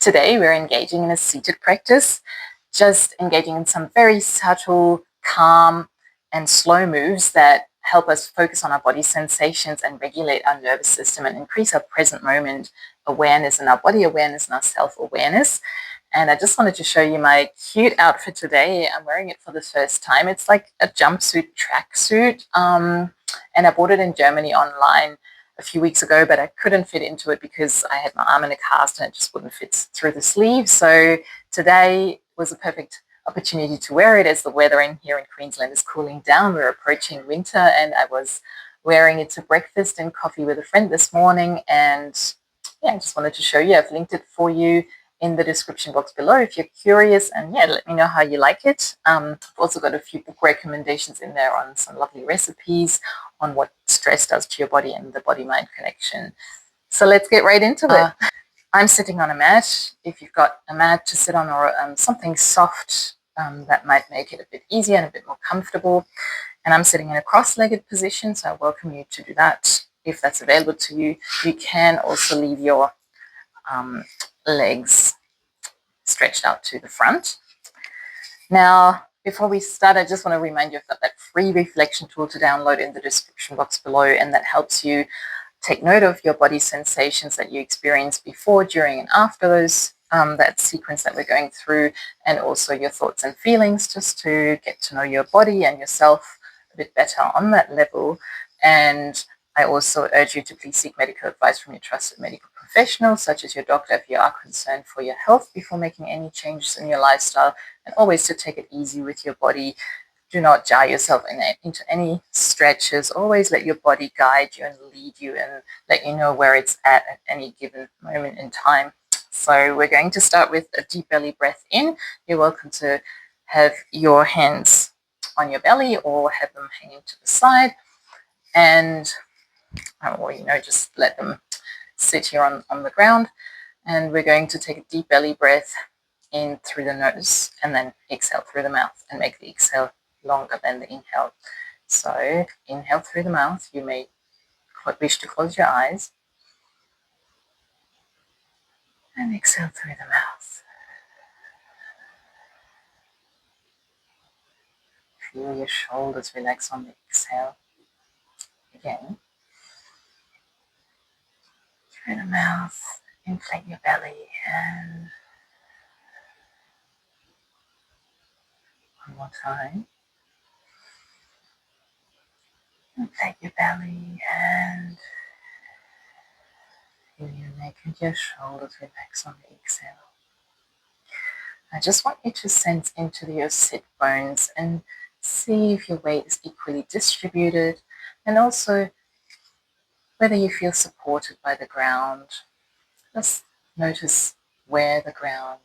Today we're engaging in a seated practice, just engaging in some very subtle, calm and slow moves that help us focus on our body sensations and regulate our nervous system and increase our present moment awareness and our body awareness and our self-awareness. And I just wanted to show you my cute outfit today. I'm wearing it for the first time. It's like a jumpsuit tracksuit, and I bought it in Germany online a few weeks ago, but I couldn't fit into it because I had my arm in a cast and it just wouldn't fit through the sleeve. So today was a perfect opportunity to wear it as the weather in here in Queensland is cooling down. We're approaching winter, and I was wearing it to breakfast and coffee with a friend this morning. And yeah, I just wanted to show you. I've linked it for you in the description box below if you're curious, and yeah, let me know how you like it. I've also got a few book recommendations in there on some lovely recipes on what stress does to your body and the body-mind connection. So let's get right into it. I'm sitting on a mat. If you've got a mat to sit on or something soft, that might make it a bit easier and a bit more comfortable. And I'm sitting in a cross-legged position, so I welcome you to do that if that's available to you. You can also leave your legs stretched out to the front. Now, before we start, I just want to remind you I've got that free reflection tool to download in the description box below, and that helps you take note of your body sensations that you experienced before, during, and after those that sequence that we're going through, and also your thoughts and feelings, just to get to know your body and yourself a bit better on that level. And I also urge you to please seek medical advice from your trusted medical professional, such as your doctor, if you are concerned for your health before making any changes in your lifestyle, and always to take it easy with your body. Do not jar yourself into any stretches. Always let your body guide you and lead you and let you know where it's at any given moment in time. So we're going to start with a deep belly breath in. You're welcome to have your hands on your belly or have them hanging to the side, and or just let them sit here on the ground. And we're going to take a deep belly breath in through the nose and then exhale through the mouth, and make the exhale longer than the inhale. So inhale through the mouth. You may wish to close your eyes, and exhale through the mouth. Feel your shoulders relax on the exhale. Again, through the mouth, inflate your belly, and one more time. Inflate your belly and feel your neck and your shoulders relax on the exhale. I just want you to sense into your sit bones and see if your weight is equally distributed, and also whether you feel supported by the ground. Just notice where the ground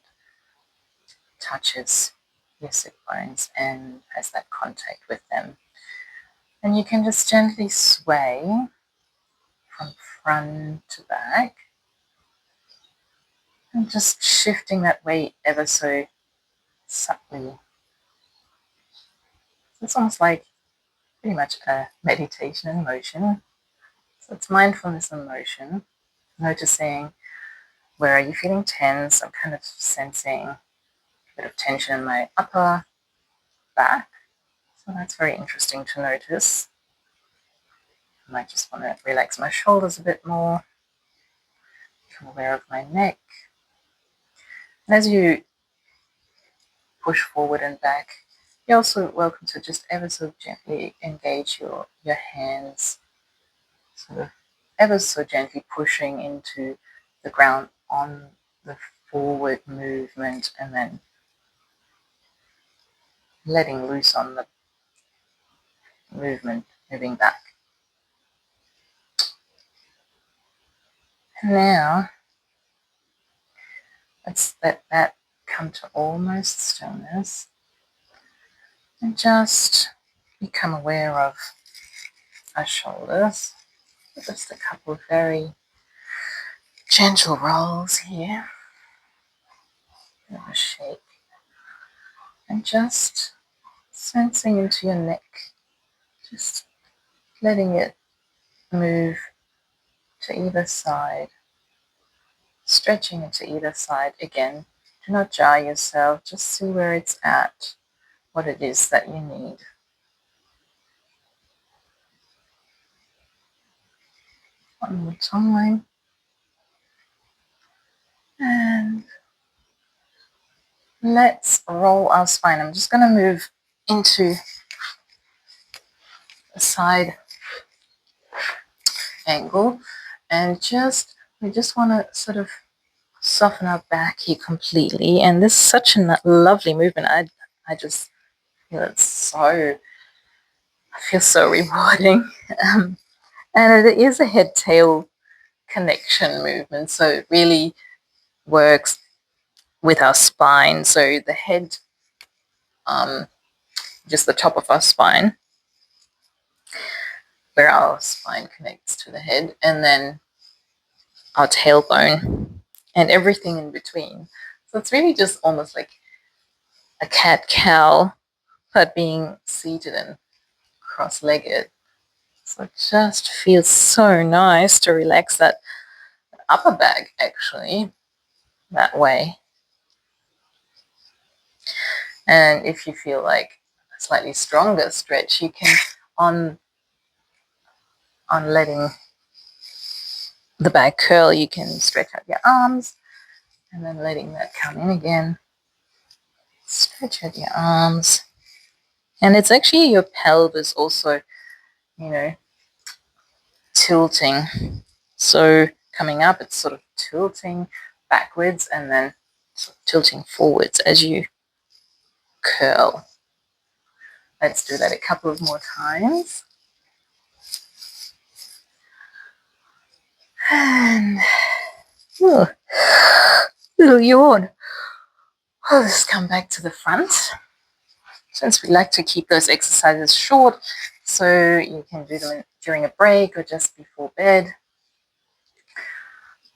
touches your sit bones and has that contact with them. And you can just gently sway from front to back, and just shifting that weight ever so subtly. It's almost like pretty much a meditation in motion. So it's mindfulness in motion, noticing where are you feeling tense. I'm kind of sensing a bit of tension in my upper back. So that's very interesting to notice. I might just want to relax my shoulders a bit more, become aware of my neck. And as you push forward and back, you're also welcome to just ever so gently engage your hands, sort of ever so gently pushing into the ground on the forward movement, and then letting loose on the movement, moving back. And now let's let that come to almost stillness, and just become aware of our shoulders. Just a couple of very gentle rolls here, and a shake, and just sensing into your neck, just letting it move to either side, Stretching it to either side. Again, do not jar yourself, just see where it's at, what it is that you need. One more time. And let's roll our spine. I'm just going to move into a side angle, and we just want to sort of soften our back here completely. And this is such a lovely movement. I just feel I feel so rewarding. And it is a head-tail connection movement, so it really works with our spine. So the head, just the top of our spine, where our spine connects to the head, and then our tailbone and everything in between. So it's really just almost like a cat-cow, but being seated and cross-legged. So it just feels so nice to relax that upper back, actually, that way. And if you feel like a slightly stronger stretch, you can, on letting the back curl, you can stretch out your arms, and then letting that come in again. Stretch out your arms. And it's actually your pelvis also, tilting. So coming up, it's sort of tilting backwards and then sort of tilting forwards as you curl. Let's do that a couple of more times. And little yawn. I'll just come back to the front, since we like to keep those exercises short, so you can do them during a break or just before bed.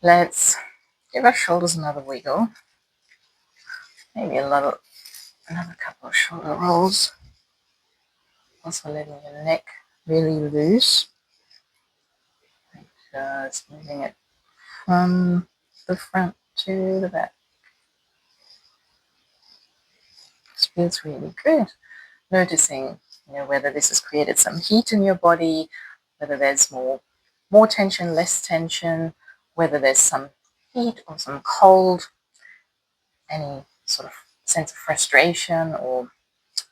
Let's give our shoulders another wiggle. Maybe another couple of shoulder rolls. Also letting your neck really loose. Just moving it from the front to the back. This feels really good. Noticing, whether this has created some heat in your body, whether there's more tension, less tension, whether there's some heat or some cold, any sort of sense of frustration or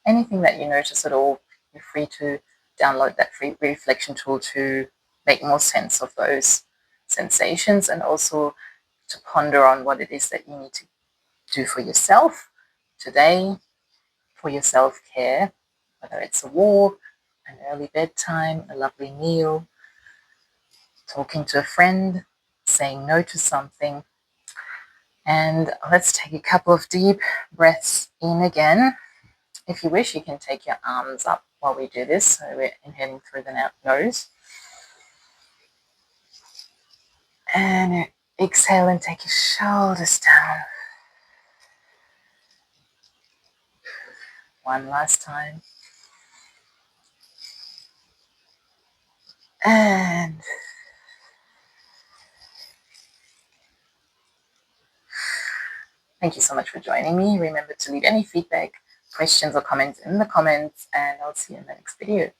anything that you notice at all. You're free to download that free reflection tool to make more sense of those sensations, and also to ponder on what it is that you need to do for yourself today, for your self-care, whether it's a walk, an early bedtime, a lovely meal, talking to a friend, saying no to something. And let's take a couple of deep breaths in again. If you wish, you can take your arms up while we do this. So we're inhaling through the nose. And exhale and take your shoulders down. One last time. And thank you so much for joining me. Remember to leave any feedback, questions, or comments in the comments, and I'll see you in the next video.